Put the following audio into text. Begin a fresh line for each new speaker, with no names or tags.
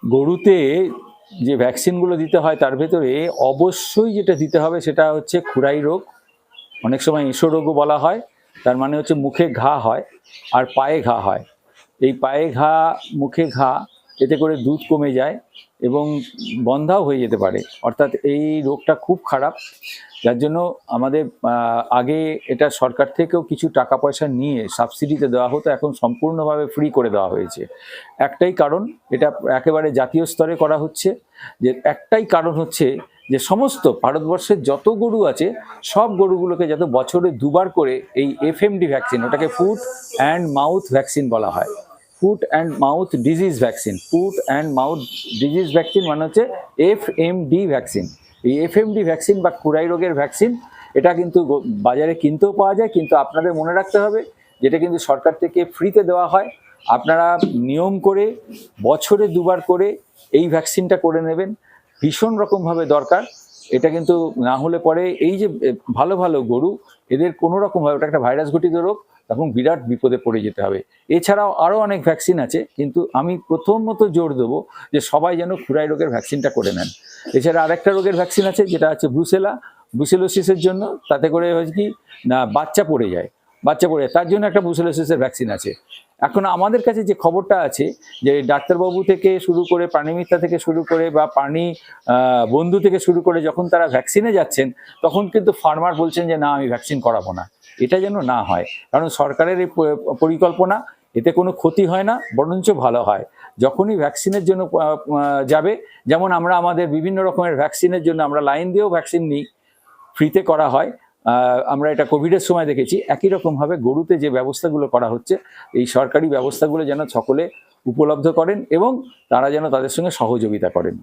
গরুতে যে ভ্যাকসিনগুলো দিতে হয় তার ভেতরে অবশ্যই যেটা দিতে হবে সেটা হচ্ছে খুরাই রোগ, অনেক সময় এঁসো রোগও বলা হয়। তার মানে হচ্ছে মুখে ঘা হয় আর পায়ে ঘা হয়। এই পায়ে ঘা, মুখে ঘা, এতে করে দুধ কমে যায় এবং বন্ধাও হয়ে যেতে পারে। অর্থাৎ এই রোগটা খুব খারাপ, যার জন্য আমাদের আগে এটা সরকার থেকেও কিছু টাকা পয়সা নিয়ে সাবসিডিতে দেওয়া হতো, এখন সম্পূর্ণভাবে ফ্রি করে দেওয়া হয়েছে। একটাই কারণ, এটা একেবারে জাতীয় স্তরে করা হচ্ছে, যে একটাই কারণ হচ্ছে যে সমস্ত ভারতবর্ষের যত গরু আছে সব গরুগুলোকে যাতে বছরে দুবার করে এই এফএমডি ভ্যাকসিন, ওটাকে ফুট অ্যান্ড মাউথ ভ্যাকসিন বলা হয়, foot and mouth disease vaccine, foot and mouth disease vaccine মানে হচ্ছে এফএমডি ভ্যাকসিন। এই এফএমডি ভ্যাকসিন বা খুরাই রোগের ভ্যাকসিন, এটা কিন্তু বাজারে কিনতেও পাওয়া যায়, কিন্তু আপনাদের মনে রাখতে হবে যেটা কিন্তু সরকার থেকে ফ্রিতে দেওয়া হয়। আপনারা নিয়ম করে বছরে দুবার করে এই ভ্যাকসিনটা করে নেবেন, ভীষণ রকমভাবে দরকার। এটা কিন্তু না হলে পরে এই যে ভালো ভালো গরু, এদের কোনো রকমভাবে, ওটা একটা ভাইরাস ঘটিত রোগ, তখন বিরাট বিপদে পড়ে যেতে হবে। এছাড়াও আরও অনেক ভ্যাকসিন আছে, কিন্তু আমি প্রথমত জোর দেবো যে সবাই যেন খুরাই রোগের ভ্যাকসিনটা করে নেন। এছাড়া আরেকটা রোগের ভ্যাকসিন আছে যেটা হচ্ছে ব্রুসেলোসিসের জন্য, তাতে করে হচ্ছে কি না বাচ্চা পড়ে যায়, তার জন্য একটা ব্রুসেলোসিসের ভ্যাকসিন আছে। এখন আমাদের কাছে যে খবরটা আছে যে ডাক্তারবাবু থেকে শুরু করে, প্রাণীমিত্রা থেকে শুরু করে বা প্রাণী বন্ধু থেকে শুরু করে যখন তারা ভ্যাকসিনে যাচ্ছেন, তখন কিন্তু ফার্মার বলছেন যে না আমি ভ্যাকসিন করাবো না। এটা যেন না হয়, কারণ সরকারের এই পরিকল্পনা, এতে কোনো ক্ষতি হয় না, বরঞ্চ ভালো হয়। যখনই ভ্যাকসিনের জন্য যাবে, যেমন আমরা আমাদের বিভিন্ন রকমের ভ্যাকসিনের জন্য আমরা লাইন দিয়েও ভ্যাকসিন নিই, ফ্রিতে করা হয়, আমরা এটা কোভিডের সময় দেখেছি। একই রকমভাবে গরুতে যে ব্যবস্থাগুলো করা হচ্ছে, এই সরকারি ব্যবস্থাগুলো যেন সকলে উপলব্ধ করেন এবং তারা যেন তাদের সঙ্গে সহযোগিতা করেন।